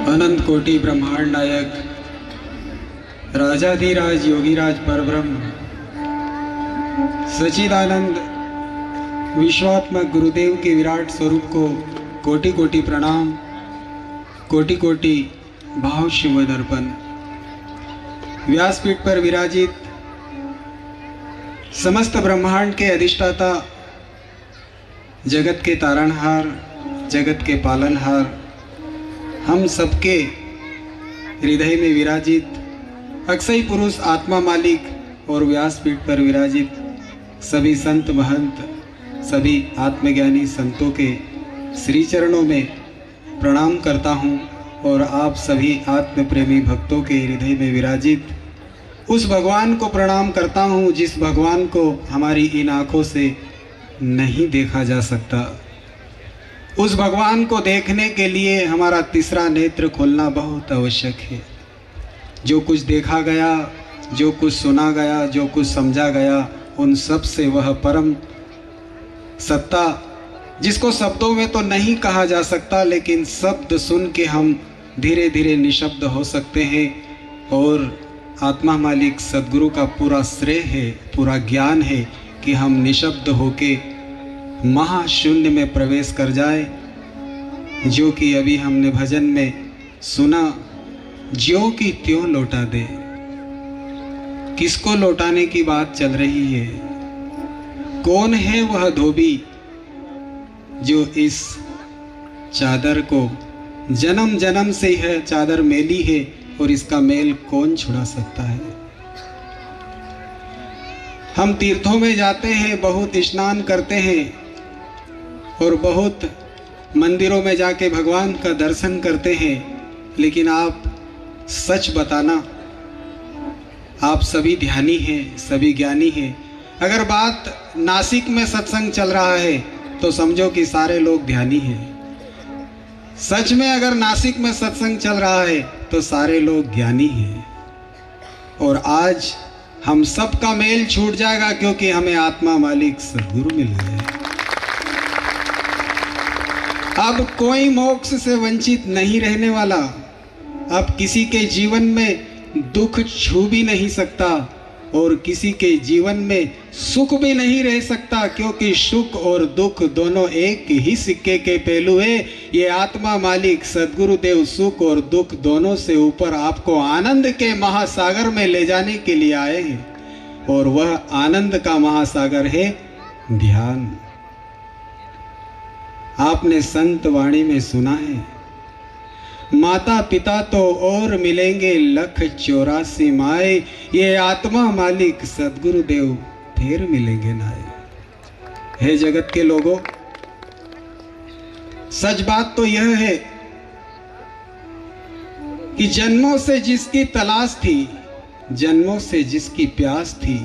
अनंत कोटि ब्रह्मांड नायक राजाधिराज योगीराज परब्रह्म सच्चिदानंद विश्वात्मक गुरुदेव के विराट स्वरूप को कोटि कोटि प्रणाम, कोटि कोटि भाव शिव दर्पण। व्यासपीठ पर विराजित समस्त ब्रह्मांड के अधिष्ठाता, जगत के तारणहार, जगत के पालनहार, हम सबके हृदय में विराजित अक्षय पुरुष आत्मा मालिक और व्यासपीठ पर विराजित सभी संत महंत, सभी आत्मज्ञानी संतों के श्री चरणों में प्रणाम करता हूँ और आप सभी आत्म प्रेमी भक्तों के हृदय में विराजित उस भगवान को प्रणाम करता हूँ जिस भगवान को हमारी इन आँखों से नहीं देखा जा सकता। उस भगवान को देखने के लिए हमारा तीसरा नेत्र खोलना बहुत आवश्यक है। जो कुछ देखा गया, जो कुछ सुना गया, जो कुछ समझा गया, उन सब से वह परम सत्ता जिसको शब्दों में तो नहीं कहा जा सकता, लेकिन शब्द सुन के हम धीरे धीरे निशब्द हो सकते हैं। और आत्मा मालिक सद्गुरु का पूरा श्रेय है, पूरा ज्ञान है कि हम निशब्द होके महाशून्य में प्रवेश कर जाए, जो कि अभी हमने भजन में सुना, ज्यों की त्यों लौटा दे। किसको लौटाने की बात चल रही है? कौन है वह धोबी जो इस चादर को जन्म जन्म से यह चादर मेली है और इसका मेल कौन छुड़ा सकता है? हम तीर्थों में जाते हैं, बहुत स्नान करते हैं और बहुत मंदिरों में जाके भगवान का दर्शन करते हैं, लेकिन आप सच बताना, आप सभी ध्यानी हैं, सभी ज्ञानी हैं। अगर बात नासिक में सत्संग चल रहा है तो समझो कि सारे लोग ध्यानी हैं। सच में अगर नासिक में सत्संग चल रहा है तो सारे लोग ज्ञानी हैं। और आज हम सबका मेल छूट जाएगा क्योंकि हमें आत्मा मालिक सद्गुरु मिल गए। अब कोई मोक्ष से वंचित नहीं रहने वाला। अब किसी के जीवन में दुख छू भी नहीं सकता और किसी के जीवन में सुख भी नहीं रह सकता, क्योंकि सुख और दुख दोनों एक ही सिक्के के पहलू है। ये आत्मा मालिक सद्गुरुदेव सुख और दुख दोनों से ऊपर आपको आनंद के महासागर में ले जाने के लिए आए हैं, और वह आनंद का महासागर है ध्यान। आपने संत वाणी में सुना है, माता पिता तो और मिलेंगे 1,84 माए, ये आत्मा मालिक सद्गुरुदेव फिर मिलेंगे नाए। हे जगत के लोगों, सच बात तो यह है कि जन्मों से जिसकी तलाश थी, जन्मों से जिसकी प्यास थी,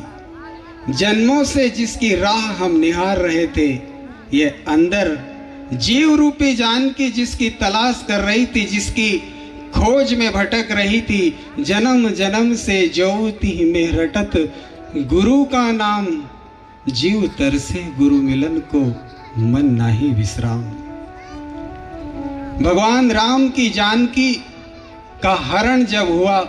जन्मों से जिसकी राह हम निहार रहे थे, ये अंदर जीव रूपी जान की जिसकी तलाश कर रही थी, जिसकी खोज में भटक रही थी, जन्म जन्म से ज्योति में रटत गुरु का नाम, जीव तरसे गुरु मिलन को मन नाही विश्राम। भगवान राम की जानकी का हरण जब हुआ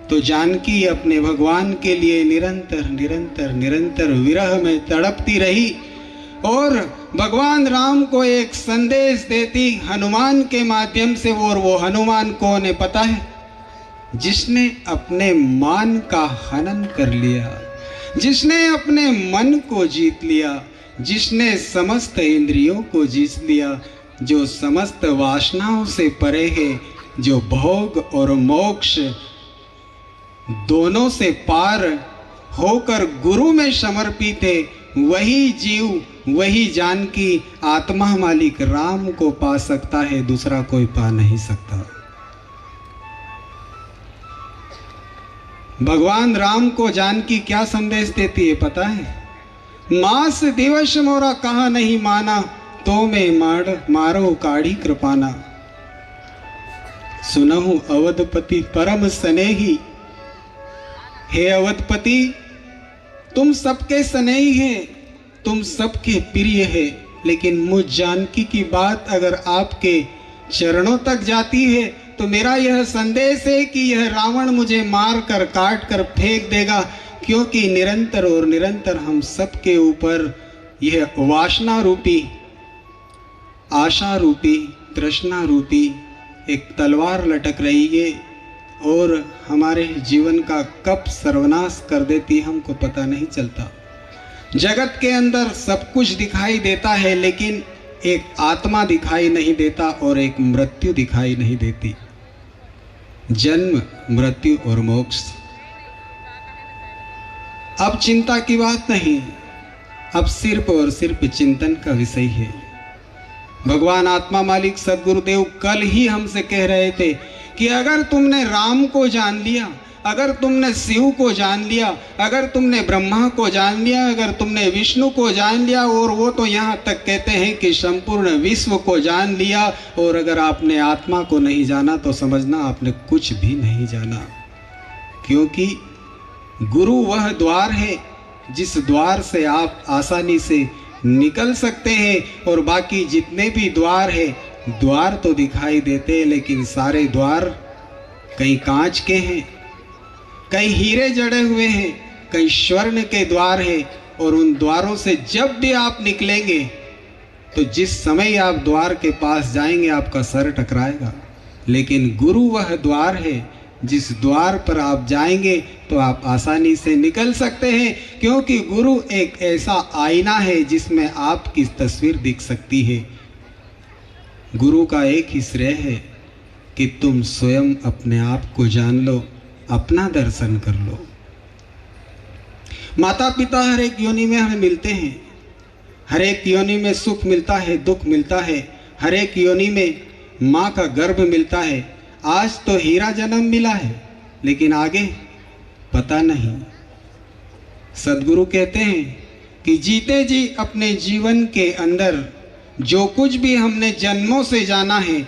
तो जानकी अपने भगवान के लिए निरंतर निरंतर निरंतर विरह में तड़पती रही और भगवान राम को एक संदेश देती हनुमान के माध्यम से। और वो हनुमान कौन है पता है? जिसने अपने मान का हनन कर लिया, जिसने अपने मन को जीत लिया, जिसने समस्त इंद्रियों को जीत लिया, जो समस्त वासनाओं से परे है, जो भोग और मोक्ष दोनों से पार होकर गुरु में समर्पित है, वही जीव, वही जानकी आत्मा मालिक राम को पा सकता है, दूसरा कोई पा नहीं सकता। भगवान राम को जानकी क्या संदेश देती है पता है? मास दिवस मोरा कहा नहीं माना, तो मैं मारो काढ़ी कृपाना। सुनहु अवधपति परम स्नेही, हे अवधपति तुम सबके स्नेही हैं, तुम सबके प्रिय है, लेकिन मुझ जानकी की बात अगर आपके चरणों तक जाती है तो मेरा यह संदेश है कि यह रावण मुझे मार कर काट कर फेंक देगा, क्योंकि निरंतर और निरंतर हम सबके ऊपर यह वासना रूपी, आशा रूपी, तृष्णा रूपी एक तलवार लटक रही है और हमारे जीवन का कब सर्वनाश कर देती हमको पता नहीं चलता। जगत के अंदर सब कुछ दिखाई देता है, लेकिन एक आत्मा दिखाई नहीं देता और एक मृत्यु दिखाई नहीं देती। जन्म, मृत्यु और मोक्ष। अब चिंता की बात नहीं, अब सिर्फ और सिर्फ चिंतन का विषय है। भगवान आत्मा मालिक सद्गुरुदेव कल ही हमसे कह रहे थे कि अगर तुमने राम को जान लिया, अगर तुमने शिव को जान लिया, अगर तुमने ब्रह्मा को जान लिया, अगर तुमने विष्णु को जान लिया, और वो तो यहाँ तक कहते हैं कि संपूर्ण विश्व को जान लिया, और अगर आपने आत्मा को नहीं जाना तो समझना आपने कुछ भी नहीं जाना। क्योंकि गुरु वह द्वार है जिस द्वार से आप आसानी से निकल सकते हैं, और बाकी जितने भी द्वार है, द्वार तो दिखाई देते हैं लेकिन सारे द्वार कहीं कांच के हैं, कहीं हीरे जड़े हुए हैं, कहीं स्वर्ण के द्वार है, और उन द्वारों से जब भी आप निकलेंगे तो जिस समय आप द्वार के पास जाएंगे आपका सर टकराएगा। लेकिन गुरु वह द्वार है जिस द्वार पर आप जाएंगे तो आप आसानी से निकल सकते हैं, क्योंकि गुरु एक ऐसा आईना है जिसमें आपकी तस्वीर दिख सकती है। गुरु का एक ही श्रेय है कि तुम स्वयं अपने आप को जान लो, अपना दर्शन कर लो। माता पिता हर एक योनि में हमें मिलते हैं, हर एक योनि में सुख मिलता है, दुख मिलता है, हर एक योनि में माँ का गर्भ मिलता है। आज तो हीरा जन्म मिला है, लेकिन आगे पता नहीं। सद्गुरु कहते हैं कि जीते जी अपने जीवन के अंदर जो कुछ भी हमने जन्मों से जाना है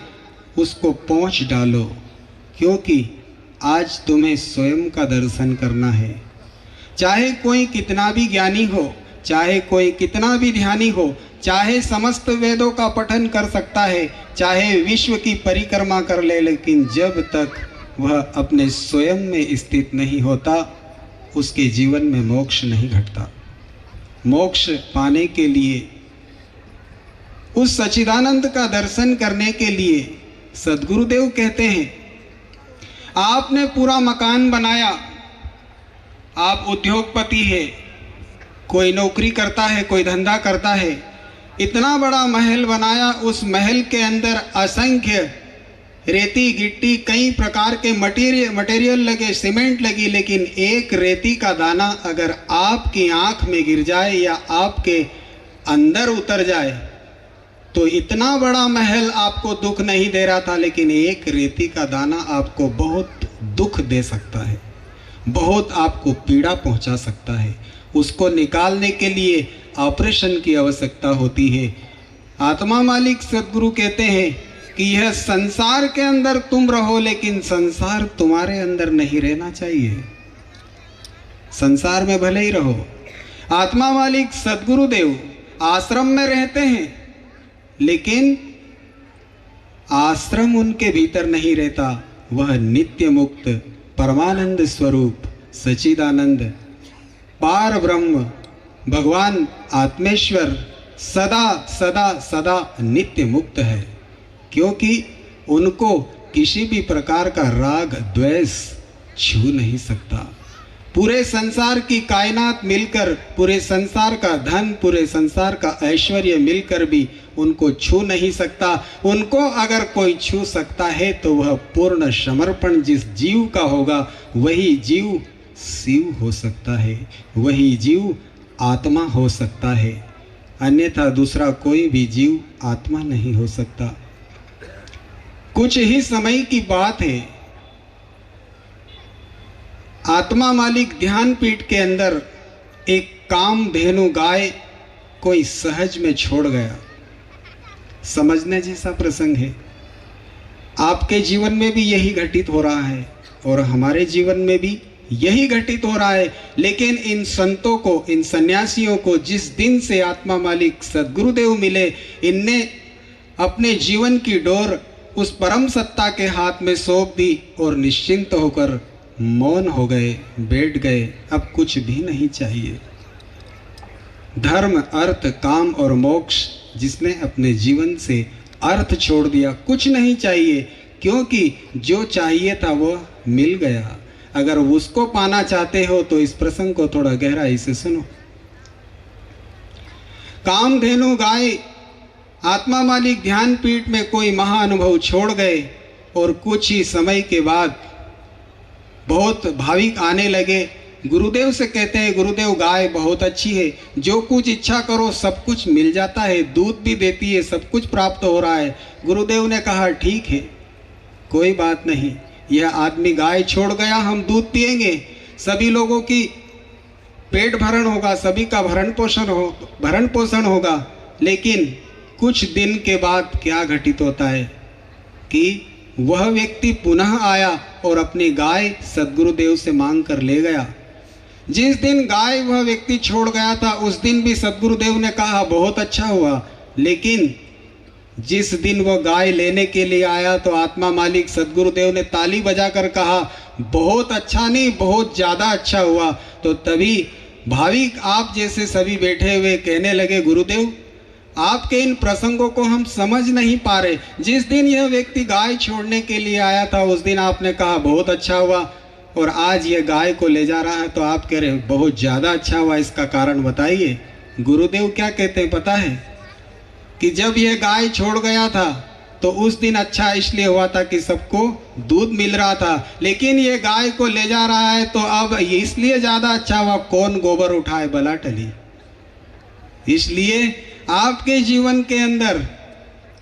उसको पहुँच डालो, क्योंकि आज तुम्हें स्वयं का दर्शन करना है। चाहे कोई कितना भी ज्ञानी हो, चाहे कोई कितना भी ध्यानी हो, चाहे समस्त वेदों का पठन कर सकता है, चाहे विश्व की परिक्रमा कर ले, लेकिन जब तक वह अपने स्वयं में स्थित नहीं होता उसके जीवन में मोक्ष नहीं घटता। मोक्ष पाने के लिए, उस सच्चिदानंद का दर्शन करने के लिए सद्गुरुदेव कहते हैं, आपने पूरा मकान बनाया, आप उद्योगपति है, कोई नौकरी करता है, कोई धंधा करता है, इतना बड़ा महल बनाया, उस महल के अंदर असंख्य रेती गिट्टी कई प्रकार के मटेरियल लगे, सीमेंट लगी, लेकिन एक रेती का दाना अगर आपकी आंख में गिर जाए या आपके अंदर उतर जाए तो इतना बड़ा महल आपको दुख नहीं दे रहा था, लेकिन एक रेती का दाना आपको बहुत दुख दे सकता है, बहुत आपको पीड़ा पहुंचा सकता है। उसको निकालने के लिए ऑपरेशन की आवश्यकता होती है। आत्मा मालिक सद्गुरु कहते हैं कि यह संसार के अंदर तुम रहो, लेकिन संसार तुम्हारे अंदर नहीं रहना चाहिए। संसार में भले ही रहो। आत्मा मालिक सद्गुरुदेव आश्रम में रहते हैं, लेकिन आश्रम उनके भीतर नहीं रहता, वह नित्य मुक्त परमानंद स्वरूप सच्चिदानंद पार ब्रह्म भगवान आत्मेश्वर सदा सदा सदा नित्य मुक्त है, क्योंकि उनको किसी भी प्रकार का राग द्वेष छू नहीं सकता। पूरे संसार की कायनात मिलकर, पूरे संसार का धन, पूरे संसार का ऐश्वर्य मिलकर भी उनको छू नहीं सकता। उनको अगर कोई छू सकता है तो वह पूर्ण समर्पण जिस जीव का होगा वही जीव शिव हो सकता है, वही जीव आत्मा हो सकता है, अन्यथा दूसरा कोई भी जीव आत्मा नहीं हो सकता। कुछ ही समय की बात है, आत्मा मालिक ध्यान पीठ के अंदर एक कामधेनु गाय कोई सहज में छोड़ गया। समझने जैसा प्रसंग है। आपके जीवन में भी यही घटित हो रहा है और हमारे जीवन में भी यही घटित हो रहा है। लेकिन इन संतों को, इन सन्यासियों को जिस दिन से आत्मा मालिक सद्गुरुदेव मिले, इनने अपने जीवन की डोर उस परम सत्ता के हाथ में सौंप दी और निश्चिंत होकर मौन हो गए, बैठ गए। अब कुछ भी नहीं चाहिए। धर्म, अर्थ, काम और मोक्ष, जिसने अपने जीवन से अर्थ छोड़ दिया, कुछ नहीं चाहिए, क्योंकि जो चाहिए था वो मिल गया। अगर उसको पाना चाहते हो तो इस प्रसंग को थोड़ा गहराई से सुनो। कामधेनु गाय आत्मा मालिक ध्यान पीठ में कोई महाअनुभव छोड़ गए और कुछ ही समय के बाद बहुत भाविक आने लगे। गुरुदेव से कहते हैं, गुरुदेव गाय बहुत अच्छी है, जो कुछ इच्छा करो सब कुछ मिल जाता है, दूध भी देती है, सब कुछ प्राप्त हो रहा है। गुरुदेव ने कहा ठीक है, कोई बात नहीं, यह आदमी गाय छोड़ गया, हम दूध पिएंगे, सभी लोगों की पेट भरण होगा, सभी का भरण पोषण होगा। लेकिन कुछ दिन के बाद क्या घटित होता है कि वह व्यक्ति पुनः आया और अपनी गाय सद्गुरुदेव से मांग कर ले गया। जिस दिन गाय वह व्यक्ति छोड़ गया था उस दिन भी सद्गुरुदेव ने कहा बहुत अच्छा हुआ, लेकिन जिस दिन वह गाय लेने के लिए आया तो आत्मा मालिक सद्गुरुदेव ने ताली बजाकर कहा बहुत अच्छा नहीं, बहुत ज़्यादा अच्छा हुआ। तो तभी भाविक आप जैसे सभी बैठे हुए कहने लगे, गुरुदेव आपके इन प्रसंगों को हम समझ नहीं पा रहे। जिस दिन यह व्यक्ति गाय छोड़ने के लिए आया था उस दिन आपने कहा बहुत अच्छा हुआ, और आज यह गाय को ले जा रहा है तो आप कह रहे बहुत ज़्यादा अच्छा हुआ, इसका कारण बताइए। गुरुदेव क्या कहते हैं पता है कि जब यह गाय छोड़ गया था तो उस दिन अच्छा इसलिए हुआ था कि सबको दूध मिल रहा था, लेकिन ये गाय को ले जा रहा है तो अब इसलिए ज़्यादा अच्छा हुआ, कौन गोबर उठाए भला टली। इसलिए आपके जीवन के अंदर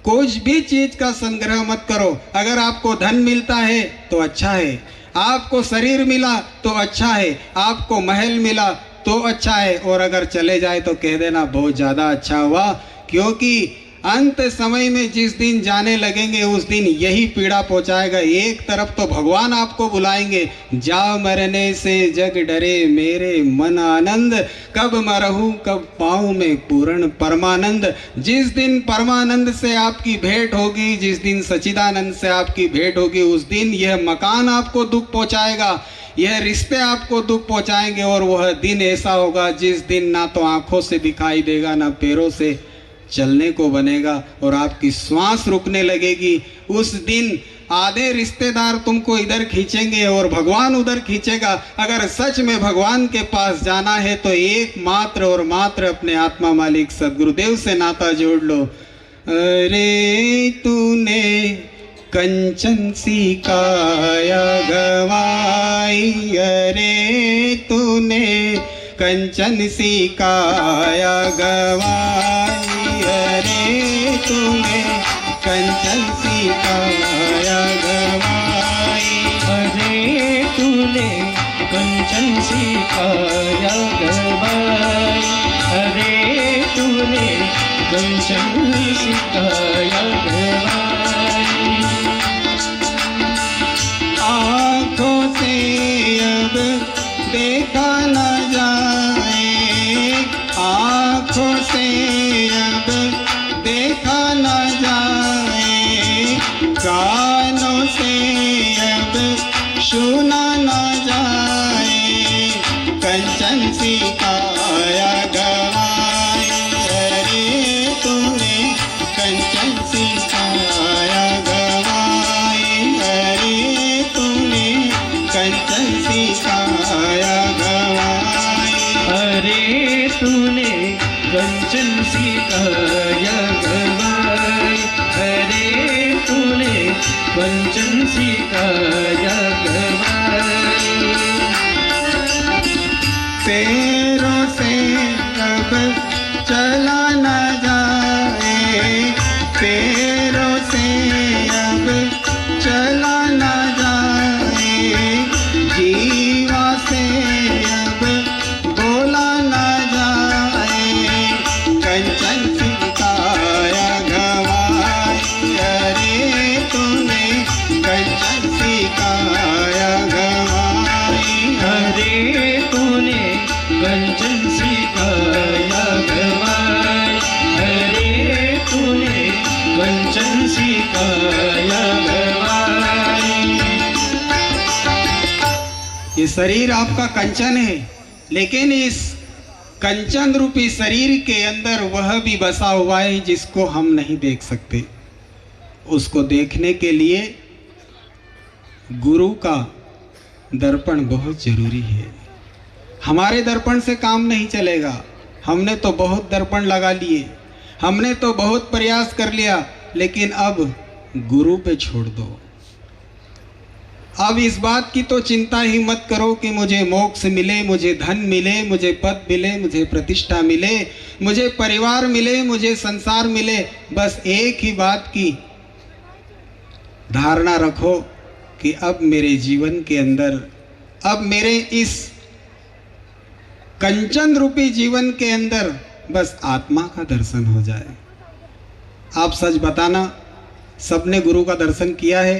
कुछ भी चीज का संग्रह मत करो। अगर आपको धन मिलता है तो अच्छा है, आपको शरीर मिला तो अच्छा है, आपको महल मिला तो अच्छा है, और अगर चले जाए तो कह देना बहुत ज़्यादा अच्छा हुआ, क्योंकि अंत समय में जिस दिन जाने लगेंगे उस दिन यही पीड़ा पहुंचाएगा। एक तरफ तो भगवान आपको बुलाएंगे, जाओ मरने से जग डरे मेरे मन आनंद, कब मरहूँ कब पाऊँ मैं पूर्ण परमानंद। जिस दिन परमानंद से आपकी भेंट होगी, जिस दिन सच्चिदानंद से आपकी भेंट होगी, उस दिन यह मकान आपको दुख पहुंचाएगा, यह रिश्ते आपको दुख पहुंचाएंगे, और वह दिन ऐसा होगा जिस दिन ना तो आँखों से दिखाई देगा ना पैरों से चलने को बनेगा, और आपकी श्वास रुकने लगेगी। उस दिन आधे रिश्तेदार तुमको इधर खींचेंगे और भगवान उधर खींचेगा। अगर सच में भगवान के पास जाना है तो एकमात्र और मात्र अपने आत्मा मालिक सद्गुरुदेव से नाता जोड़ लो। अरे तूने कंचन सी काया गवाई, अरे तूने कंचन सी काया गवाई, अरे तूने कंचन सी काया गवाई, अरे तूने कंचन सी काया गवाई, अरे तूने कंचन सी काया गवाई। आँखों से अब देखा न जाए, आँखों से अब देखा न जाए, कानों से अब सुना न जाए, कंचन सी काया गवाई, अरे तूने कंचन सी काया गवाई, अरे तूने कंचन सी काया गवाई, अरे तूने कंचन सी काया गवाई, अरे तूने कंचन सी काया गवाई। पैरों से अब चला न जाए, पैरों से अब चला न जाए, जीवा से अब बोला न जाए, कंचन सी काया गवाई, अरे तूने कंचन सी काया गवाई, अरे तूने ये शरीर आपका कंचन है, लेकिन इस कंचन रूपी शरीर के अंदर वह भी बसा हुआ है जिसको हम नहीं देख सकते। उसको देखने के लिए गुरु का दर्पण बहुत जरूरी है। हमारे दर्पण से काम नहीं चलेगा। हमने तो बहुत दर्पण लगा लिए, हमने तो बहुत प्रयास कर लिया, लेकिन अब गुरु पे छोड़ दो। अब इस बात की तो चिंता ही मत करो कि मुझे मोक्ष मिले, मुझे धन मिले, मुझे पद मिले, मुझे प्रतिष्ठा मिले, मुझे परिवार मिले, मुझे संसार मिले। बस एक ही बात की धारणा रखो कि अब मेरे जीवन के अंदर, अब मेरे इस कंचन रूपी जीवन के अंदर बस आत्मा का दर्शन हो जाए। आप सच बताना, सबने गुरु का दर्शन किया है?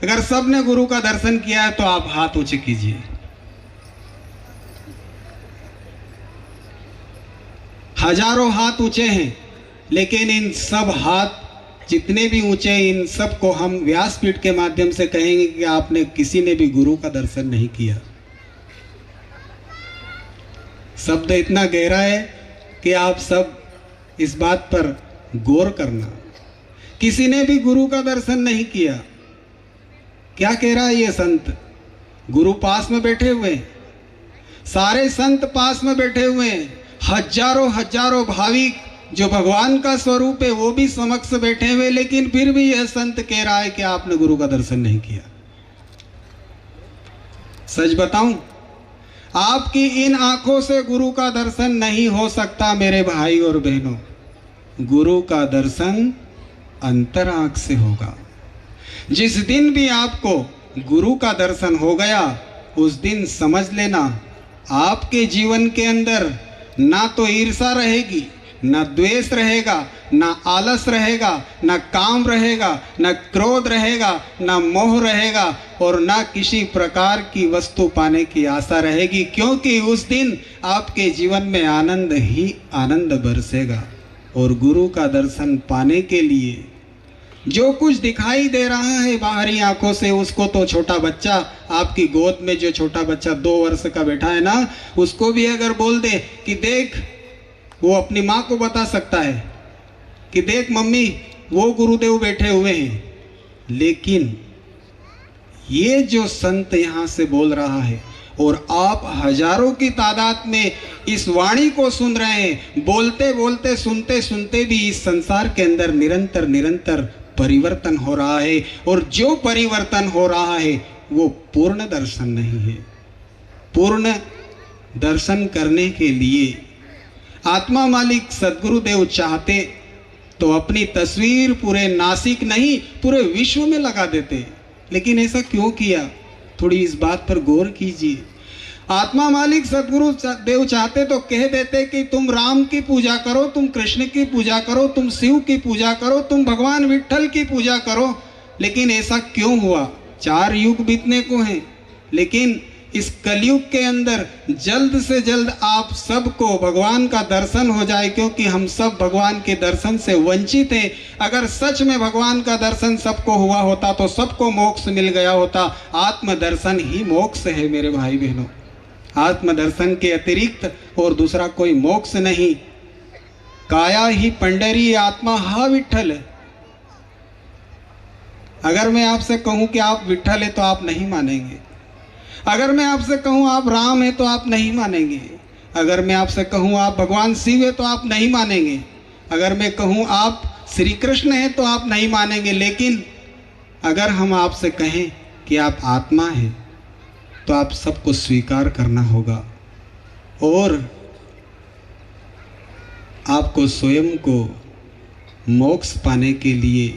अगर सबने गुरु का दर्शन किया है तो आप हाथ ऊंचे कीजिए। हजारों हाथ ऊंचे हैं, लेकिन इन सब हाथ जितने भी ऊंचे, इन सब को हम व्यासपीठ के माध्यम से कहेंगे कि आपने किसी ने भी गुरु का दर्शन नहीं किया। शब्द इतना गहरा है कि आप सब इस बात पर गौर करना। किसी ने भी गुरु का दर्शन नहीं किया। क्या कह रहा है ये संत? गुरु पास में बैठे हुए, सारे संत पास में बैठे हुए, हजारों हजारों भाविक जो भगवान का स्वरूप है वो भी समक्ष बैठे हुए, लेकिन फिर भी यह संत कह रहा है कि आपने गुरु का दर्शन नहीं किया। सच बताऊं, आपकी इन आंखों से गुरु का दर्शन नहीं हो सकता मेरे भाई और बहनों। गुरु का दर्शन अंतर आंख से होगा। जिस दिन भी आपको गुरु का दर्शन हो गया, उस दिन समझ लेना आपके जीवन के अंदर ना तो ईर्ष्या रहेगी, ना द्वेष रहेगा, ना आलस रहेगा, ना काम रहेगा, ना क्रोध रहेगा, ना मोह रहेगा, और ना किसी प्रकार की वस्तु पाने की आशा रहेगी, क्योंकि उस दिन आपके जीवन में आनंद ही आनंद बरसेगा। और गुरु का दर्शन पाने के लिए जो कुछ दिखाई दे रहा है बाहरी आंखों से, उसको तो छोटा बच्चा, आपकी गोद में जो छोटा बच्चा 2 वर्ष का बैठा है ना, उसको भी अगर बोल दे कि देख, वो अपनी माँ को बता सकता है कि देख मम्मी, वो गुरुदेव बैठे हुए हैं। लेकिन ये जो संत यहाँ से बोल रहा है और आप हजारों की तादाद में इस वाणी को सुन रहे हैं, बोलते बोलते सुनते सुनते भी इस संसार के अंदर निरंतर निरंतर परिवर्तन हो रहा है, और जो परिवर्तन हो रहा है वो पूर्ण दर्शन नहीं है। पूर्ण दर्शन करने के लिए आत्मा मालिक सद्गुरुदेव चाहते तो अपनी तस्वीर पूरे नासिक नहीं पूरे विश्व में लगा देते, लेकिन ऐसा क्यों किया? थोड़ी इस बात पर गौर कीजिए। आत्मा मालिक सद्गुरु देव चाहते तो कह देते कि तुम राम की पूजा करो, तुम कृष्ण की पूजा करो, तुम शिव की पूजा करो, तुम भगवान विट्ठल की पूजा करो। लेकिन ऐसा क्यों हुआ? 4 युग बीतने को हैं, लेकिन इस कलयुग के अंदर जल्द से जल्द आप सबको भगवान का दर्शन हो जाए, क्योंकि हम सब भगवान के दर्शन से वंचित हैं। अगर सच में भगवान का दर्शन सबको हुआ होता तो सबको मोक्ष मिल गया होता। आत्म दर्शन ही मोक्ष है मेरे भाई बहनों। आत्म दर्शन के अतिरिक्त और दूसरा कोई मोक्ष नहीं। काया ही पंडरी आत्मा हा विट्ठल। अगर मैं आपसे कहूं कि आप विट्ठल है तो आप नहीं मानेंगे। अगर मैं आपसे कहूं आप राम है तो आप नहीं मानेंगे। अगर मैं आपसे कहूं आप भगवान शिव है तो आप नहीं मानेंगे। अगर मैं कहूं आप श्री कृष्ण है तो आप नहीं मानेंगे। लेकिन अगर हम आपसे कहें कि आप आत्मा हैं तो आप सबको स्वीकार करना होगा, और आपको स्वयं को मोक्ष पाने के लिए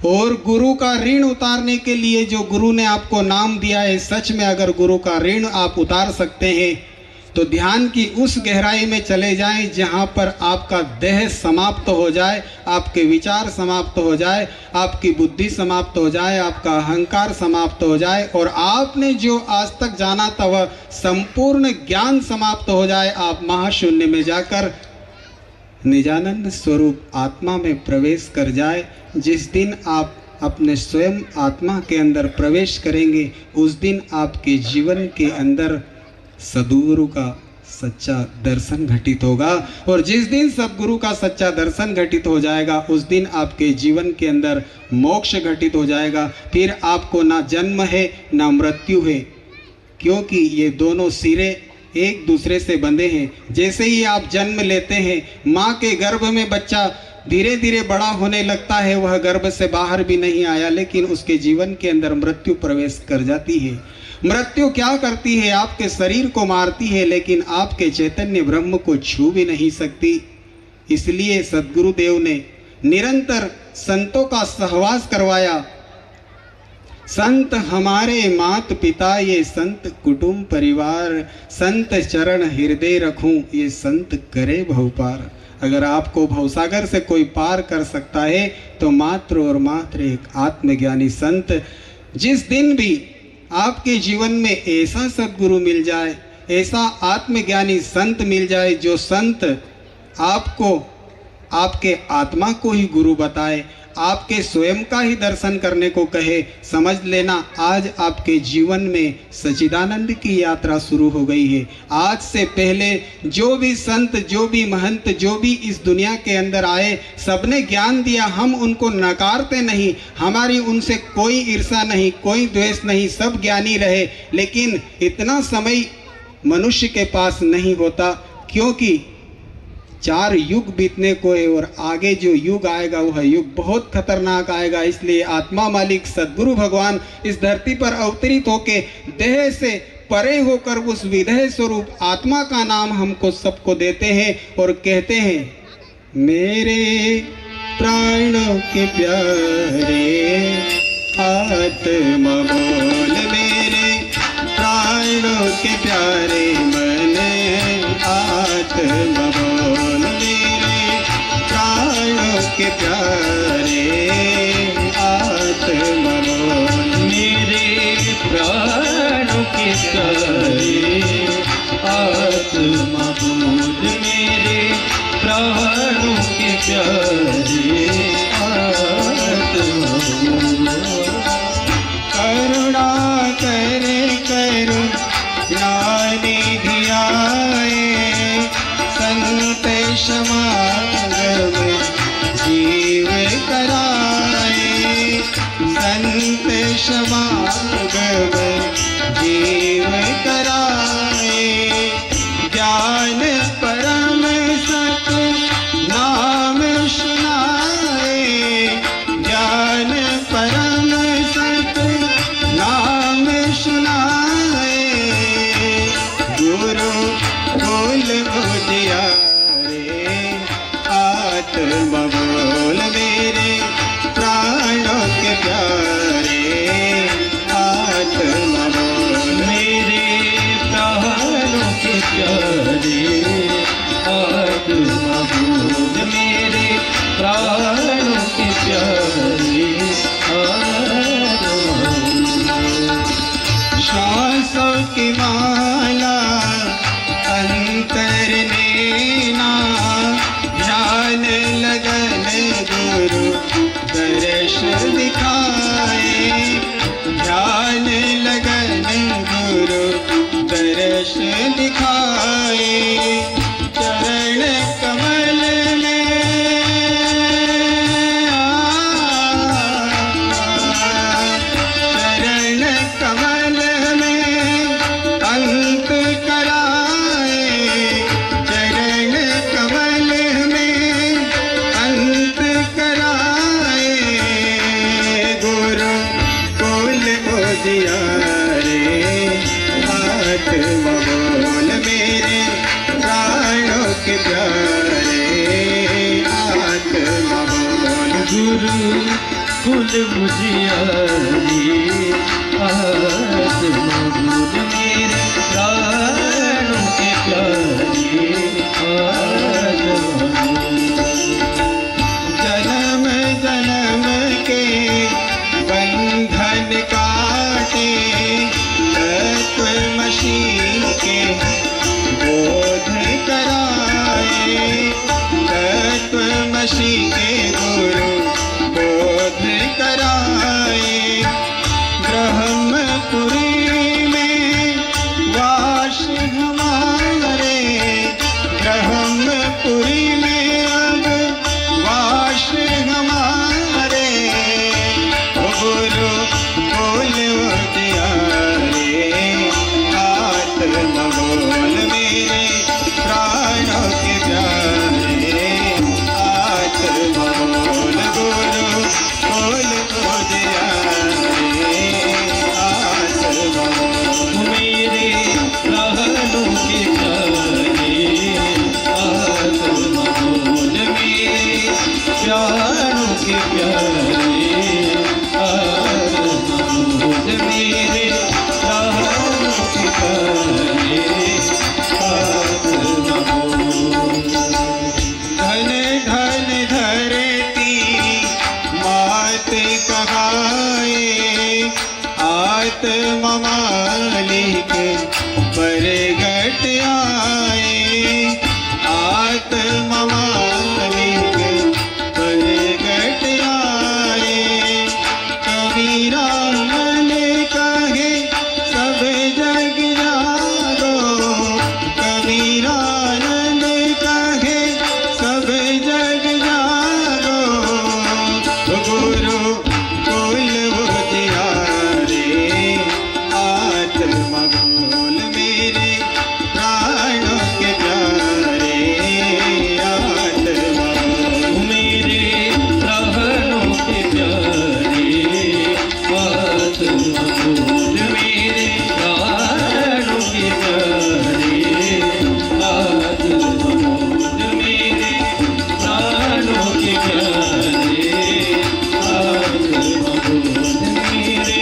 और गुरु का ऋण उतारने के लिए, जो गुरु ने आपको नाम दिया है, सच में अगर गुरु का ऋण आप उतार सकते हैं तो ध्यान की उस गहराई में चले जाएं जहां पर आपका देह समाप्त हो जाए, आपके विचार समाप्त हो जाए, आपकी बुद्धि समाप्त हो जाए, आपका अहंकार समाप्त हो जाए, और आपने जो आज तक जाना था वह संपूर्ण ज्ञान समाप्त हो जाए। आप महाशून्य में जाकर निजानंद स्वरूप आत्मा में प्रवेश कर जाए। जिस दिन आप अपने स्वयं आत्मा के अंदर प्रवेश करेंगे, उस दिन आपके जीवन के अंदर सद्गुरु का सच्चा दर्शन घटित होगा। और जिस दिन सद्गुरु का सच्चा दर्शन घटित हो जाएगा, उस दिन आपके जीवन के अंदर मोक्ष घटित हो जाएगा। फिर आपको ना जन्म है ना मृत्यु है, क्योंकि ये दोनों सिरे एक दूसरे से बंधे हैं। जैसे ही आप जन्म लेते हैं, माँ के गर्भ में बच्चा धीरे धीरे बड़ा होने लगता है, वह गर्भ से बाहर भी नहीं आया, लेकिन उसके जीवन के अंदर मृत्यु प्रवेश कर जाती है। मृत्यु क्या करती है? आपके शरीर को मारती है, लेकिन आपके चैतन्य ब्रह्म को छू भी नहीं सकती। इसलिए सद्गुरुदेव ने निरंतर संतों का सहवास करवाया। संत हमारे मात पिता, ये संत कुटुंब परिवार, संत चरण हृदय रखूं, ये संत करे भवपार। अगर आपको भवसागर से कोई पार कर सकता है तो मात्र और मात्र एक आत्मज्ञानी संत। जिस दिन भी आपके जीवन में ऐसा सद्गुरु मिल जाए, ऐसा आत्मज्ञानी संत मिल जाए, जो संत आपको आपके आत्मा को ही गुरु बताए, आपके स्वयं का ही दर्शन करने को कहे, समझ लेना आज आपके जीवन में सच्चिदानंद की यात्रा शुरू हो गई है। आज से पहले जो भी संत, जो भी महंत, जो भी इस दुनिया के अंदर आए, सबने ज्ञान दिया। हम उनको नकारते नहीं, हमारी उनसे कोई ईर्ष्या नहीं, कोई द्वेष नहीं, सब ज्ञानी रहे। लेकिन इतना समय मनुष्य के पास नहीं होता, क्योंकि 4 युग बीतने को है और आगे जो युग आएगा वह युग बहुत खतरनाक आएगा। इसलिए आत्मा मालिक सद्गुरु भगवान इस धरती पर अवतरित होके देह से परे होकर उस विदेह स्वरूप आत्मा का नाम हमको सबको देते हैं और कहते हैं, मेरे प्राणों के प्यारे आत्मा बोल, मेरे प्राणों के प्यारे मन आत्मा बोल, मेरे प्राणों के प्यारे आत्मा बोल, मेरे प्राणों के प्यारे आत्मा बोल, मेरे प्राणों के प्यारे आत्मा बोल। करुणा करे करुणानिधि आए, संत समागम जीव कराए, संत समागम जीव कराए, ज्ञान परम सत नाम सुनाए, ज्ञान परम सत नाम सुनाए, गुरु बोल उजियारे आत्मा बोल, मेरे प्राणों के प्यारे आत्मा बोल, मेरे प्राणों के प्यारे आत्मा बोल, मेरे प्राणों के प्यारे आत्मा बोल। श्वासों की माला अंतर नैना, ध्यान लगन गुरु दर्श दिखाए, ध्यान लगन गुरु दर्श दिखाए, चरण कमल में चरण कमल में अंत कराए, चरण कमल में अंत कराए, गुरु बोल उजियारे आत्मा बोल, मेरे प्राणों के प्यारे आत्मा बोल, गुरु कुल मुझियारी आत्मा बोल, मेरे प्राणों के प्यारे आत्मा बोल। जन्म जन्म के बंधन काटे, तत्वमसि के बोध कराए, तत्वमसि के गुरु बोध कराए, आत्मा मालिक प्रगट आए, आत्मा मालिक प्रगट आए। कबीरा ने कहे सब जग जागो, कबीरा ने कहे सब जग जागो। गुरु कुल उजियारे, आत्मा बोल मेरे प्राणों के प्यारे, आत्मा मेरे प्राणों के प्यारे, आत्मा बोल मेरे प्राणों के प्यारे, आत्मा बोल मेरे प्राणों के प्यारे, आत्मा बोल मेरे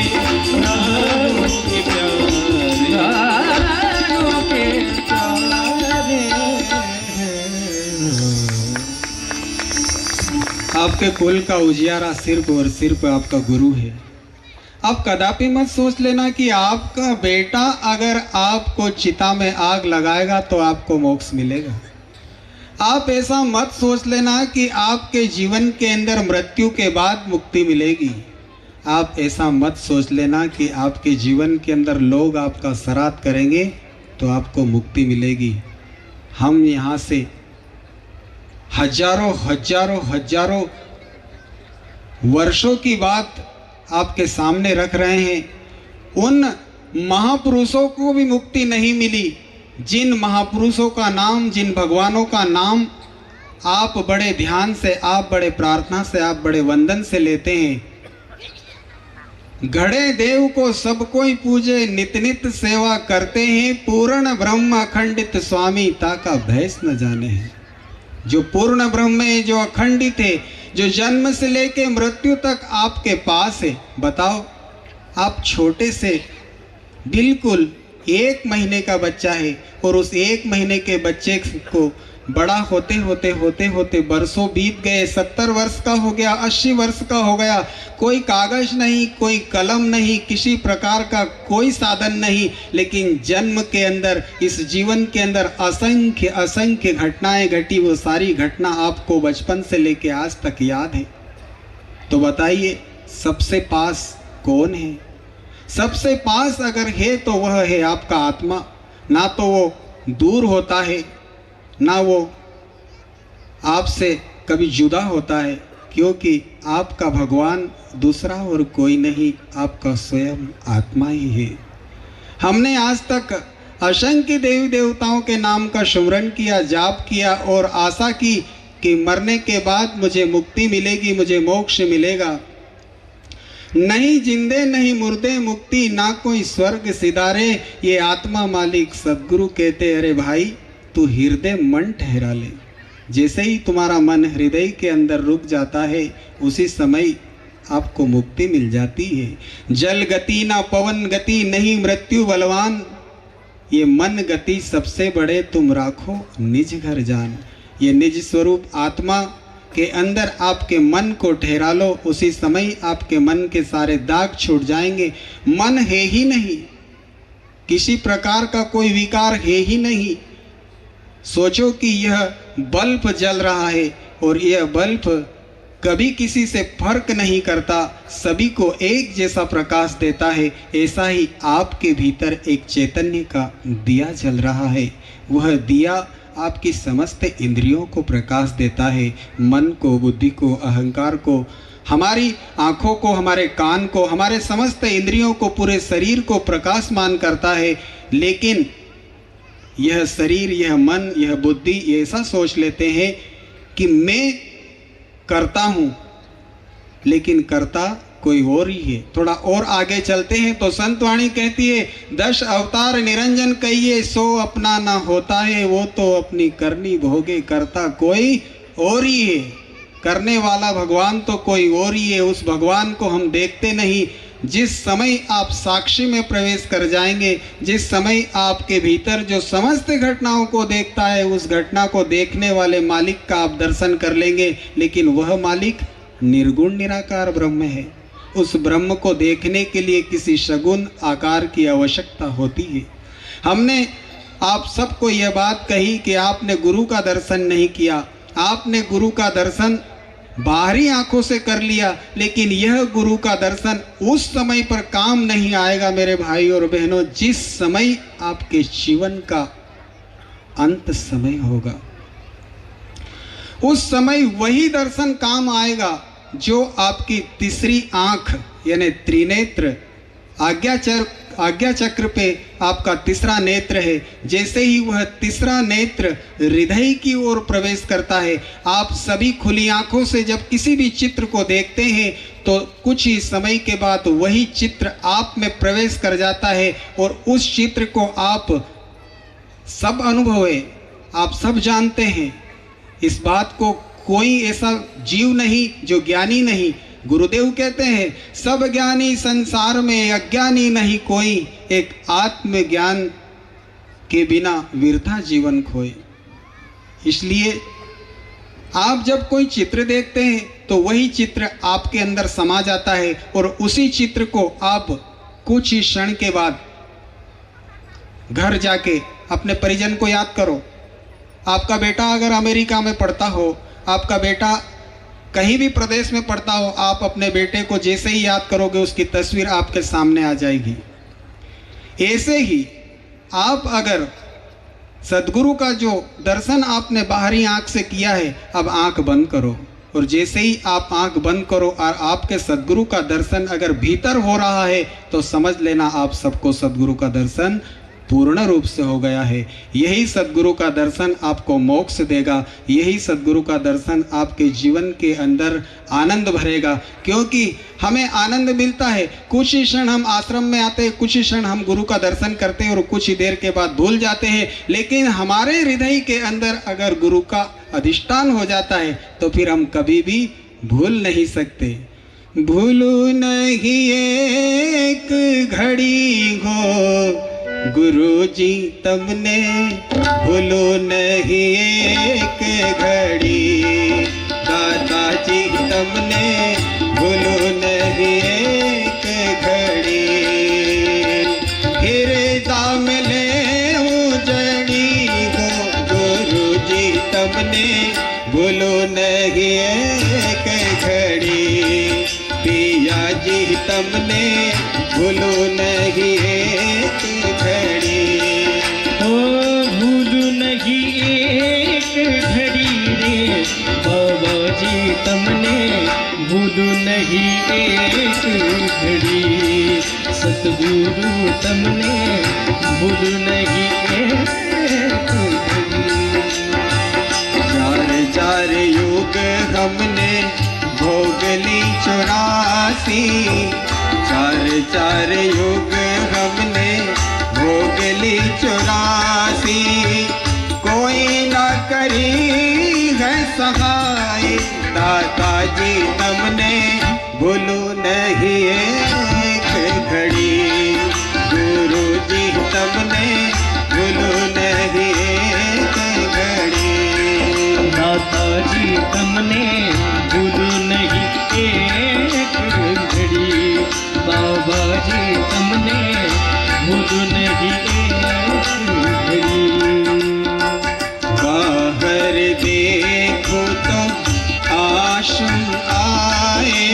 प्राणों के प्यारे, प्राणों के आपके कुल का उजियारा सिर्फ और सिर्फ आपका गुरु है। आप कदापि मत सोच लेना कि आपका बेटा अगर आपको चिता में आग लगाएगा तो आपको मोक्ष मिलेगा। आप ऐसा मत सोच लेना कि आपके जीवन के अंदर मृत्यु के बाद मुक्ति मिलेगी। आप ऐसा मत सोच लेना कि आपके जीवन के अंदर लोग आपका श्राद्ध करेंगे तो आपको मुक्ति मिलेगी। हम यहाँ से हजारों हजारों हजारों वर्षों की बात आपके सामने रख रहे हैं। उन महापुरुषों को भी मुक्ति नहीं मिली, जिन महापुरुषों का नाम, जिन भगवानों का नाम आप बड़े ध्यान से, आप बड़े प्रार्थना से, आप बड़े वंदन से लेते हैं। घड़े देव को सब कोई पूजे, नित नित सेवा करते हैं। पूर्ण ब्रह्म अखंडित स्वामी ताका भैंस न जाने हैं। जो पूर्ण ब्रह्म है, जो अखंडित है, जो जन्म से लेके मृत्यु तक आपके पास है। बताओ, आप छोटे से बिल्कुल 1 महीने का बच्चा है और उस 1 महीने के बच्चे को बड़ा होते होते होते होते बरसों बीत गए। 70 वर्ष का हो गया, 80 वर्ष का हो गया। कोई कागज नहीं, कोई कलम नहीं, किसी प्रकार का कोई साधन नहीं, लेकिन जन्म के अंदर, इस जीवन के अंदर असंख्य असंख्य घटनाएं घटी। वो सारी घटना आपको बचपन से लेके आज तक याद है। तो बताइए, सबसे पास कौन है? सबसे पास अगर है तो वह है आपका आत्मा। ना तो वो दूर होता है, ना वो आपसे कभी जुदा होता है, क्योंकि आपका भगवान दूसरा और कोई नहीं, आपका स्वयं आत्मा ही है। हमने आज तक असंख्य देवी देवताओं के नाम का सुमरन किया, जाप किया और आशा की कि मरने के बाद मुझे मुक्ति मिलेगी, मुझे मोक्ष मिलेगा। नहीं जिंदे नहीं मुर्दे मुक्ति, ना कोई स्वर्ग सिधारे। ये आत्मा मालिक सदगुरु कहते, अरे भाई तू हृदय मन ठहरा ले। जैसे ही तुम्हारा मन हृदय के अंदर रुक जाता है, उसी समय आपको मुक्ति मिल जाती है। जल गति ना पवन गति, नहीं मृत्यु बलवान। ये मन गति सबसे बड़े, तुम राखो निज घर जान। ये निज स्वरूप आत्मा के अंदर आपके मन को ठहरा लो, उसी समय आपके मन के सारे दाग छूट जाएंगे। मन है ही नहीं, किसी प्रकार का कोई विकार है ही नहीं। सोचो कि यह बल्ब जल रहा है और यह बल्ब कभी किसी से फर्क नहीं करता, सभी को एक जैसा प्रकाश देता है। ऐसा ही आपके भीतर एक चैतन्य का दिया जल रहा है। वह दिया आपकी समस्त इंद्रियों को प्रकाश देता है, मन को, बुद्धि को, अहंकार को, हमारी आँखों को, हमारे कान को, हमारे समस्त इंद्रियों को, पूरे शरीर को प्रकाशमान करता है। लेकिन यह शरीर, यह मन, यह बुद्धि ये ऐसा सोच लेते हैं कि मैं करता हूँ, लेकिन करता कोई और ही है। थोड़ा और आगे चलते हैं तो संत वाणी कहती है, 10 अवतार निरंजन कहिए, सो अपना ना होता है, वो तो अपनी करनी भोगे, करता कोई और ही है। करने वाला भगवान तो कोई और ही है, उस भगवान को हम देखते नहीं। जिस समय आप साक्षी में प्रवेश कर जाएंगे, जिस समय आपके भीतर जो समस्त घटनाओं को देखता है, उस घटना को देखने वाले मालिक का आप दर्शन कर लेंगे। लेकिन वह मालिक निर्गुण निराकार ब्रह्म है। उस ब्रह्म को देखने के लिए किसी शगुन आकार की आवश्यकता होती है। हमने आप सबको यह बात कही कि आपने गुरु का दर्शन नहीं किया, आपने गुरु का दर्शन बाहरी आंखों से कर लिया, लेकिन यह गुरु का दर्शन उस समय पर काम नहीं आएगा मेरे भाई और बहनों, जिस समय आपके जीवन का अंत समय होगा। उस समय वही दर्शन काम आएगा जो आपकी तीसरी आंख यानी त्रिनेत्र आज्ञा चक्र पे आपका तीसरा नेत्र है। जैसे ही वह तीसरा नेत्र हृदय की ओर प्रवेश करता है, आप सभी खुली आंखों से जब किसी भी चित्र को देखते हैं तो कुछ ही समय के बाद वही चित्र आप में प्रवेश कर जाता है और उस चित्र को आप सब अनुभव है, आप सब जानते हैं। इस बात को कोई ऐसा जीव नहीं जो ज्ञानी नहीं। गुरुदेव कहते हैं सब ज्ञानी संसार में, अज्ञानी नहीं कोई, एक आत्मज्ञान के बिना व्यर्था जीवन खोए। इसलिए आप जब कोई चित्र देखते हैं तो वही चित्र आपके अंदर समा जाता है और उसी चित्र को आप कुछ ही क्षण के बाद घर जाके अपने परिजन को याद करो। आपका बेटा अगर अमेरिका में पढ़ता हो, आपका बेटा कहीं भी प्रदेश में पढ़ता हो, आप अपने बेटे को जैसे ही याद करोगे उसकी तस्वीर आपके सामने आ जाएगी। ऐसे ही आप अगर सद्गुरु का जो दर्शन आपने बाहरी आंख से किया है, अब आंख बंद करो और जैसे ही आप आंख बंद करो और आपके सद्गुरु का दर्शन अगर भीतर हो रहा है तो समझ लेना आप सबको सद्गुरु का दर्शन पूर्ण रूप से हो गया है। यही सद्गुरु का दर्शन आपको मोक्ष देगा, यही सद्गुरु का दर्शन आपके जीवन के अंदर आनंद भरेगा। क्योंकि हमें आनंद मिलता है, कुछ ही क्षण हम आश्रम में आते हैं, कुछ ही क्षण हम गुरु का दर्शन करते हैं और कुछ ही देर के बाद भूल जाते हैं। लेकिन हमारे हृदय के अंदर अगर गुरु का अधिष्ठान हो जाता है तो फिर हम कभी भी भूल नहीं सकते। भूलू नहीं एक घड़ी हो गुरु जी तुमने, भूलो नहीं एक घड़ी दादाजी तुमने, भूलो नहीं एक घड़ी। हृदय में ले उजड़ी हो गुरु जी तुमने, भूलो नहीं एक घड़ी। पिया जी तुमने, भूलो नहीं एक घड़ी। ओ भूलू नहीं एक घड़ी रे बाबा जी तुमने, भूलू नहीं एक घड़ी। सतगुरु तुमने, भूलू नहीं एक घड़ी। चार चार युग हमने भोग ली 84, चार चार युग हमने भोग ली 84। कोई ना करी है सहाय दादाजी तुमने, भूलो नहीं एक घड़ी। गुरु जी तुमने, भूलो नहीं एक घड़ी। दादाजी तुमने, भूलू नहीं एक घड़ी। बाबा जी तुमने, भूलू नहीं एक घड़ी। बाहर देखो तो आश्रम आए,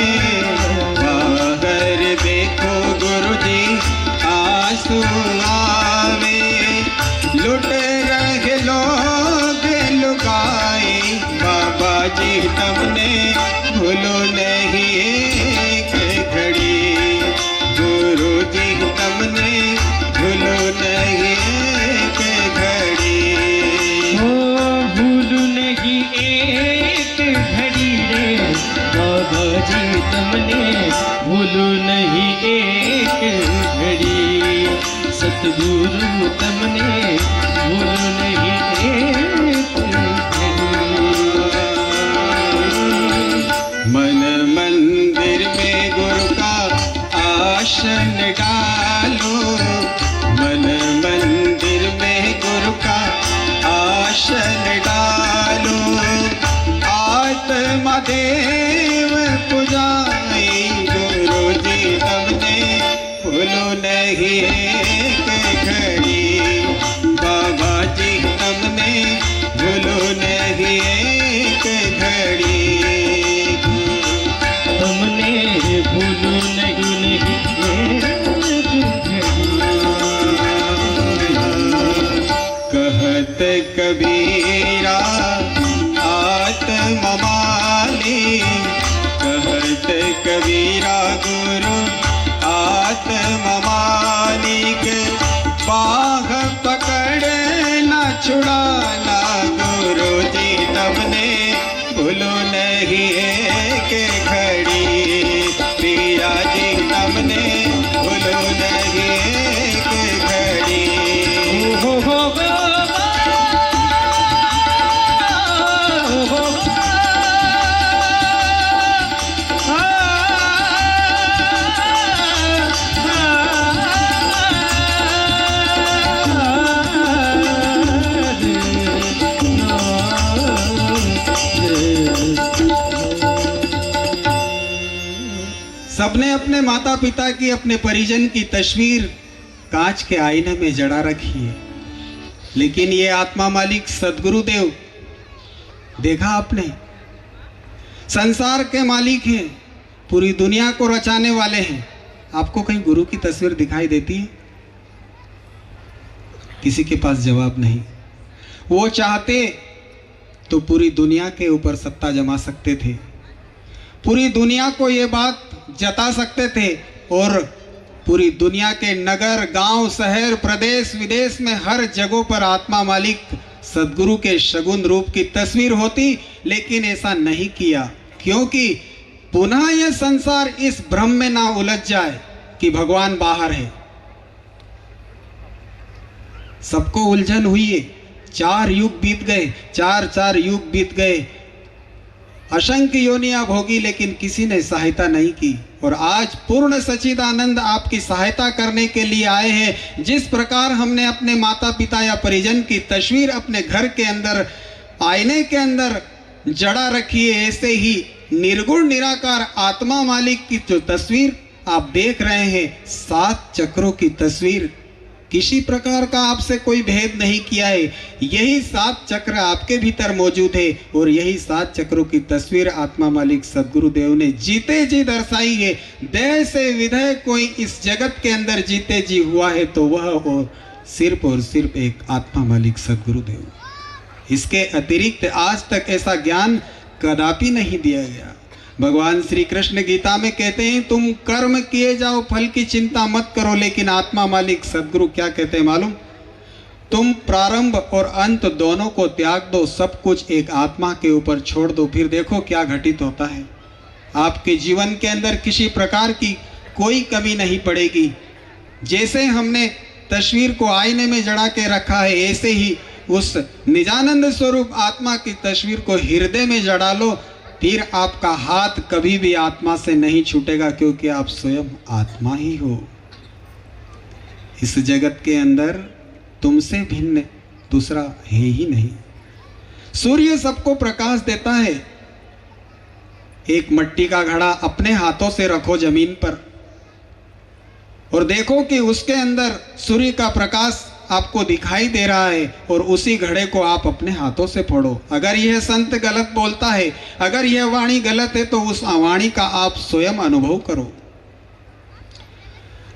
बाहर देखो गुरु जी आंसू आवे। लुट रहे लोग लुगाए बाबा जी तुमने, भूलो नहीं एक घड़ी। गुरु जी तुमने, भूलो नहीं एक घड़ी। ओ भूलू नहीं एक घड़ी रे बाबा जी तुमने, भूलू नहीं एक घड़ी। सतगुरु तुमने, भूलू नहीं एक घड़ी। मन मंदिर में गुरु का आसन डालो, मन मंदिर में गुरु का आसन डालो। आत्मा देव पुजाई गुरु नहीं एक घड़ी, बाबा जी तुमने भूलो नहीं एक घड़ी, तुमने भूलो नहीं कहत कबीरा आत्मा मालिक, कहत कबीरा गुरु आत्मा मालिक, बाह पकड़ न छुड़ाना गुरु जी तुमने भूलो नहीं एक घड़ी, पिया जी तुमने भूलो नहीं एक घड़ी। हो सबने अपने माता पिता की, अपने परिजन की तस्वीर कांच के आईने में जड़ा रखी है, लेकिन ये आत्मा मालिक सदगुरुदेव, देखा आपने, संसार के मालिक हैं, पूरी दुनिया को रचाने वाले हैं। आपको कहीं गुरु की तस्वीर दिखाई देती है? किसी के पास जवाब नहीं। वो चाहते तो पूरी दुनिया के ऊपर सत्ता जमा सकते थे, पूरी दुनिया को ये बात जता सकते थे, और पूरी दुनिया के नगर, गांव, शहर, प्रदेश, विदेश में हर जगह पर आत्मा मालिक सदगुरु के शगुन रूप की तस्वीर होती, लेकिन ऐसा नहीं किया, क्योंकि पुनः यह संसार इस भ्रम में ना उलझ जाए कि भगवान बाहर है। सबको उलझन हुई है, 4 युग बीत गए, 4 युग बीत गए, असंख्य योनियां भोगी, लेकिन किसी ने सहायता नहीं की। और आज पूर्ण सच्चिदानंद आपकी सहायता करने के लिए आए हैं। जिस प्रकार हमने अपने माता पिता या परिजन की तस्वीर अपने घर के अंदर, आईने के अंदर जड़ा रखी है, ऐसे ही निर्गुण निराकार आत्मा मालिक की जो तस्वीर आप देख रहे हैं, 7 चक्रों की तस्वीर, किसी प्रकार का आपसे कोई भेद नहीं किया है। यही 7 चक्र आपके भीतर मौजूद है, और यही 7 चक्रों की तस्वीर आत्मा मालिक सदगुरुदेव ने जीते जी दर्शाई है। देह से विधेय कोई इस जगत के अंदर जीते जी हुआ है तो वह और सिर्फ एक आत्मा मालिक सदगुरुदेव। इसके अतिरिक्त आज तक ऐसा ज्ञान कदापि नहीं दिया गया। भगवान श्री कृष्ण गीता में कहते हैं, तुम कर्म किए जाओ, फल की चिंता मत करो, लेकिन आत्मा मालिक सदगुरु क्या कहते हैं मालूम? तुम प्रारंभ और अंत दोनों को त्याग दो, सब कुछ एक आत्मा के ऊपर छोड़ दो, फिर देखो क्या घटित होता है। आपके जीवन के अंदर किसी प्रकार की कोई कमी नहीं पड़ेगी। जैसे हमने तस्वीर को आईने में जड़ा के रखा है, ऐसे ही उस निजानंद स्वरूप आत्मा की तस्वीर को हृदय में जड़ा लो, फिर आपका हाथ कभी भी आत्मा से नहीं छूटेगा, क्योंकि आप स्वयं आत्मा ही हो। इस जगत के अंदर तुमसे भिन्न दूसरा है ही नहीं। सूर्य सबको प्रकाश देता है। एक मिट्टी का घड़ा अपने हाथों से रखो जमीन पर और देखो कि उसके अंदर सूर्य का प्रकाश आपको दिखाई दे रहा है, और उसी घड़े को आप अपने हाथों से फोड़ो। अगर यह संत गलत बोलता है, अगर यह वाणी गलत है, तो उस वाणी का आप स्वयं अनुभव करो।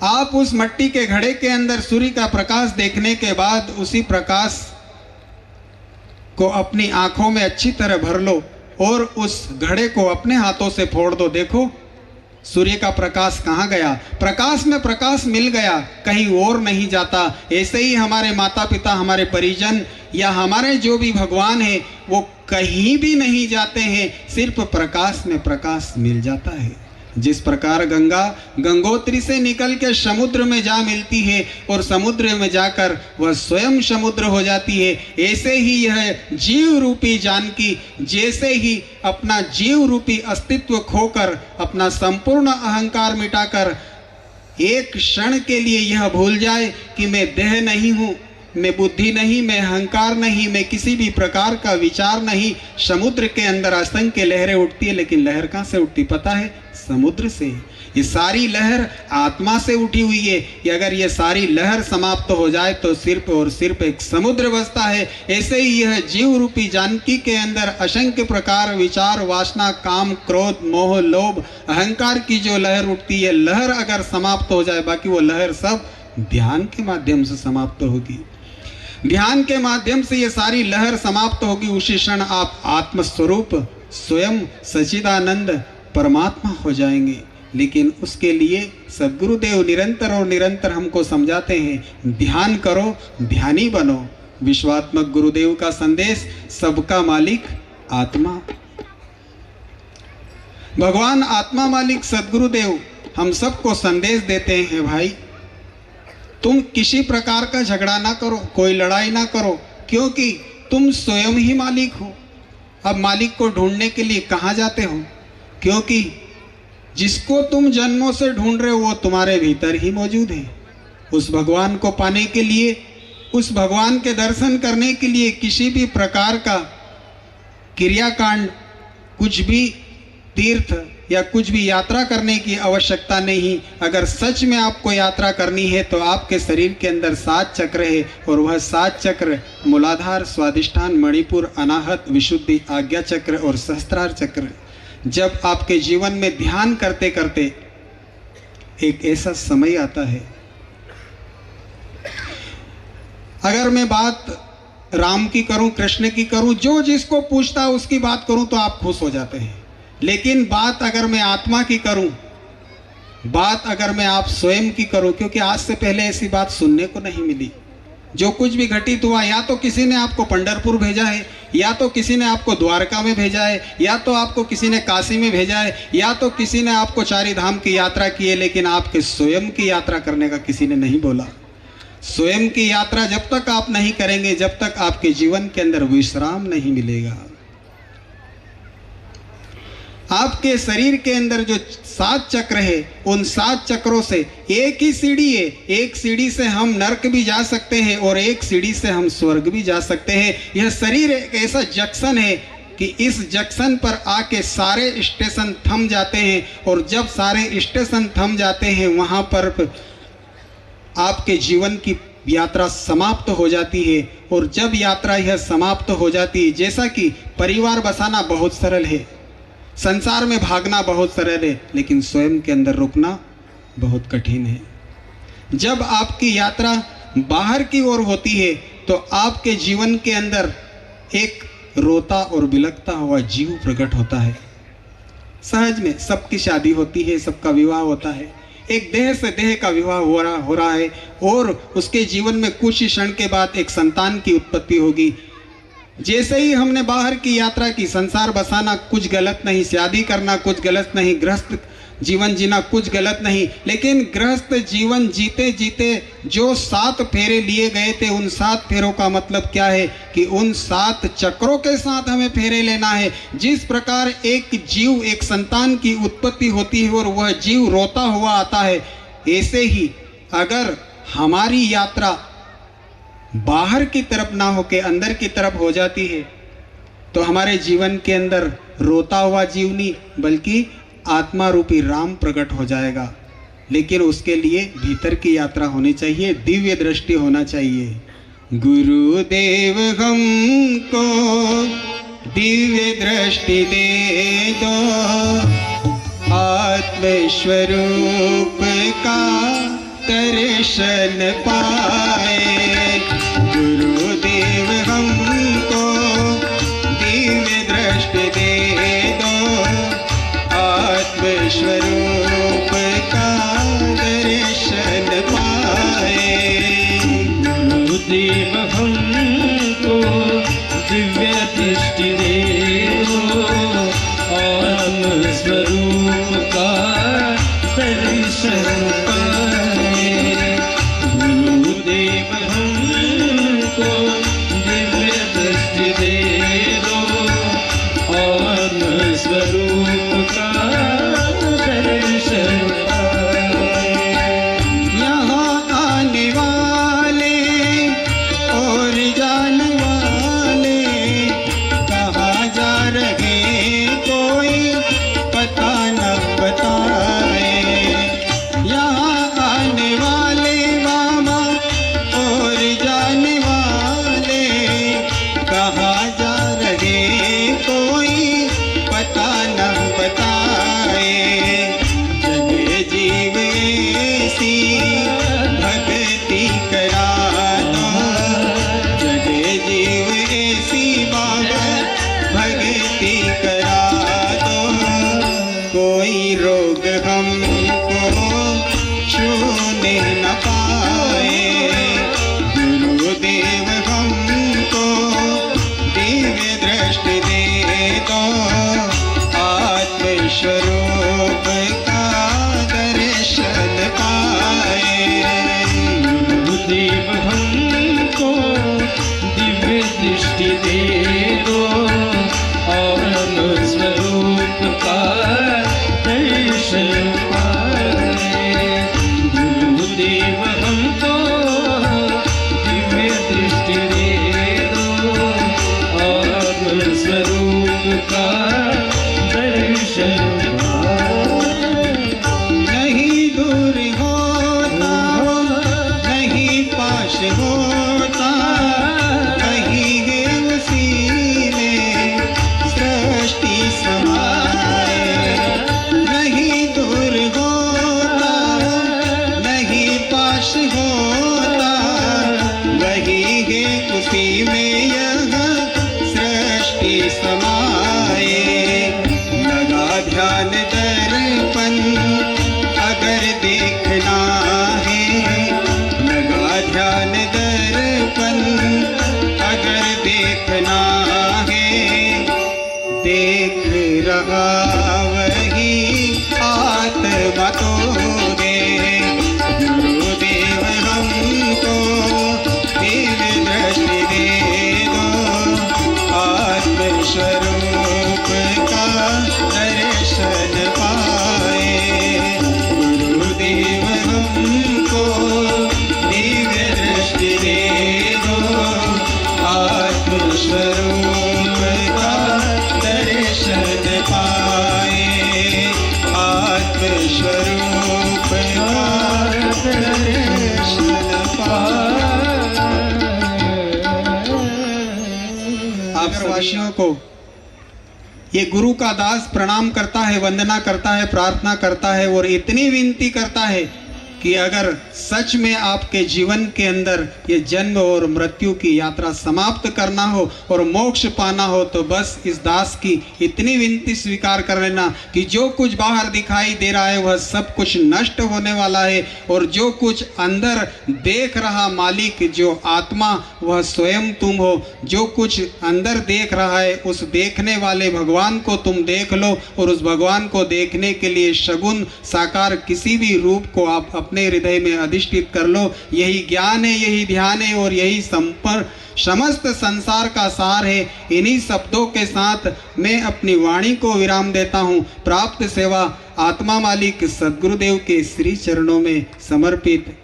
आप उस मिट्टी के घड़े के अंदर सूर्य का प्रकाश देखने के बाद उसी प्रकाश को अपनी आंखों में अच्छी तरह भर लो और उस घड़े को अपने हाथों से फोड़ दो। देखो सूर्य का प्रकाश कहाँ गया? प्रकाश में प्रकाश मिल गया, कहीं और नहीं जाता। ऐसे ही हमारे माता पिता, हमारे परिजन या हमारे जो भी भगवान है, वो कहीं भी नहीं जाते हैं, सिर्फ प्रकाश में प्रकाश मिल जाता है। जिस प्रकार गंगा गंगोत्री से निकल के समुद्र में जा मिलती है और समुद्र में जाकर वह स्वयं समुद्र हो जाती है, ऐसे ही यह जीव रूपी जानकी जैसे ही अपना जीव रूपी अस्तित्व खोकर, अपना संपूर्ण अहंकार मिटाकर एक क्षण के लिए यह भूल जाए कि मैं देह नहीं हूँ, मैं बुद्धि नहीं, मैं अहंकार नहीं, मैं किसी भी प्रकार का विचार नहीं। समुद्र के अंदर असंख्य लहरें उठती है, लेकिन लहर कहाँ से उठती पता है? समुद्र से। ये सारी लहर आत्मा से उठी हुई है कि अगर ये सारी लहर समाप्त हो जाए तो सिर्फ और सिर्फ एक समुद्र बचता है। ऐसे ही यह जीव रूपी जानकी के अंदर असंख्य प्रकार विचार, वासना, काम, क्रोध, मोह, लोभ, अहंकार की जो लहर उठती है, लहर अगर समाप्त हो जाए, बाकी वो लहर सब ध्यान के माध्यम से समाप्त होगी। ध्यान के माध्यम से ये सारी लहर समाप्त होगी। उसी क्षण आप आत्मस्वरूप स्वयं सच्चिदानंद परमात्मा हो जाएंगे। लेकिन उसके लिए सद्गुरुदेव निरंतर और निरंतर हमको समझाते हैं, ध्यान करो, ध्यानी बनो। विश्वात्मक गुरुदेव का संदेश, सबका मालिक आत्मा। भगवान आत्मा मालिक सद्गुरुदेव हम सबको संदेश देते हैं, भाई तुम किसी प्रकार का झगड़ा ना करो, कोई लड़ाई ना करो, क्योंकि तुम स्वयं ही मालिक हो। अब मालिक को ढूंढने के लिए कहाँ जाते हो? क्योंकि जिसको तुम जन्मों से ढूंढ रहे हो वो तुम्हारे भीतर ही मौजूद है। उस भगवान को पाने के लिए, उस भगवान के दर्शन करने के लिए किसी भी प्रकार का क्रियाकांड, कुछ भी तीर्थ या कुछ भी यात्रा करने की आवश्यकता नहीं। अगर सच में आपको यात्रा करनी है तो आपके शरीर के अंदर 7 चक्र है, और वह 7 चक्र मूलाधार, स्वादिष्ठान, मणिपुर, अनाहत, विशुद्धि, आज्ञा चक्र और सहस्त्रार चक्र। जब आपके जीवन में ध्यान करते करते एक ऐसा समय आता है, अगर मैं बात राम की करूं, कृष्ण की करूं, जो जिसको पूछता है उसकी बात करूं तो आप खुश हो जाते हैं। लेकिन बात अगर मैं आत्मा की करूं, बात अगर मैं आप स्वयं की करूं, क्योंकि आज से पहले ऐसी बात सुनने को नहीं मिली। जो कुछ भी घटित हुआ, या तो किसी ने आपको पंढरपुर भेजा है, या तो किसी ने आपको द्वारका में भेजा है, या तो आपको किसी ने काशी में भेजा है, या तो किसी ने आपको चारी धाम की यात्रा की है, लेकिन आपके स्वयं की यात्रा करने का किसी ने नहीं बोला। स्वयं की यात्रा जब तक आप नहीं करेंगे, जब तक आपके जीवन के अंदर विश्राम नहीं मिलेगा। आपके शरीर के अंदर जो 7 चक्र है, उन 7 चक्रों से एक ही सीढ़ी है। एक सीढ़ी से हम नरक भी जा सकते हैं और एक सीढ़ी से हम स्वर्ग भी जा सकते हैं। यह शरीर एक ऐसा जंक्शन है कि इस जंक्शन पर आके सारे स्टेशन थम जाते हैं, और जब सारे स्टेशन थम जाते हैं वहाँ पर आपके जीवन की यात्रा समाप्त हो जाती है। और जब यात्रा यह समाप्त हो जाती है, जैसा कि परिवार बसाना बहुत सरल है, संसार में भागना बहुत सरल है, लेकिन स्वयं के अंदर रुकना बहुत कठिन है। जब आपकी यात्रा बाहर की ओर होती है तो आपके जीवन के अंदर एक रोता और बिलखता हुआ जीव प्रकट होता है। सहज में सबकी शादी होती है, सबका विवाह होता है, एक देह से देह का विवाह हो रहा है, और उसके जीवन में कुछ ही क्षण के बाद एक संतान की उत्पत्ति होगी। जैसे ही हमने बाहर की यात्रा की, संसार बसाना कुछ गलत नहीं, शादी करना कुछ गलत नहीं, गृहस्थ जीवन जीना कुछ गलत नहीं, लेकिन गृहस्थ जीवन जीते जीते जो 7 फेरे लिए गए थे, उन 7 फेरों का मतलब क्या है कि उन 7 चक्रों के साथ हमें फेरे लेना है। जिस प्रकार एक जीव, एक संतान की उत्पत्ति होती है और वह जीव रोता हुआ आता है, ऐसे ही अगर हमारी यात्रा बाहर की तरफ ना होके अंदर की तरफ हो जाती है तो हमारे जीवन के अंदर रोता हुआ जीव नहीं, बल्कि आत्मा रूपी राम प्रकट हो जाएगा। लेकिन उसके लिए भीतर की यात्रा होनी चाहिए, दिव्य दृष्टि होना चाहिए। गुरुदेव हमको दिव्य दृष्टि दे दो, आत्मस्वरूप का दर्शन पाए। गुरुदेव हमको दिव्य दृष्टि दे दो, आत्मस्वरूप का दर्शन पाए। गुरुदेव हमको दिव्य दृष्टि दे दो, आत्मस्वरूप का दर्शन पाए। गुरुदेव हमको दिव्य दृष्टि दे दो, आत्मस्वरूप का दर्शन पाए। यहाँ आने वाले और जाने वाले कहाँ जा रहे कोई पता न बताए। न पाए। गुरुदेव हमको दिव्य दृष्टि दे दो, आत्मस्वरूप का दर्शन पाए। गुरुदेव हमको दिव्य दृष्टि दे दो, और स्वरूप का दर्शन पाए। गुरुदेव हमको दिव्य दृष्टि दे दो, और स्वरूप का दर्शन पाए। नहीं दूर होता, नहीं पास होता, वही है उसी में सृष्टि समाए। नहीं दूर होता, नहीं पास होता, वही है उसी में यह सृष्टि समाए। लगा ध्यान दर्पण अगर देखना है, लगा ध्यान दर्पण अगर देखना है, देख रहा वही आत्मा तो है। गुरुदेव हमको दिव्य दृष्टि दे दो, आत्मस्वरूप का दर्शन पाए। गुरुदेव हमको दिव्य दृष्टि दे दो, आत्मस्वरूप का दर्शन पाए। आत्मस्वरूप का दर्शन पाए। आप वासियों को ये गुरु का दास प्रणाम करता है, वंदना करता है, प्रार्थना करता है और इतनी विनती करता है कि अगर सच में आपके जीवन के अंदर ये जन्म और मृत्यु की यात्रा समाप्त करना हो और मोक्ष पाना हो, तो बस इस दास की इतनी विनती स्वीकार कर लेना कि जो कुछ बाहर दिखाई दे रहा है वह सब कुछ नष्ट होने वाला है, और जो कुछ अंदर देख रहा मालिक जो आत्मा वह स्वयं तुम हो। जो कुछ अंदर देख रहा है उस देखने वाले भगवान को तुम देख लो, और उस भगवान को देखने के लिए सगुण साकार किसी भी रूप को आप अपने हृदय में अधिष्ठित कर लो। यही ज्ञान है, यही ध्यान है, और यही समस्त संसार का सार है। इन्हीं शब्दों के साथ मैं अपनी वाणी को विराम देता हूँ। प्राप्त सेवा आत्मा मालिक सद्गुरुदेव के श्री चरणों में समर्पित।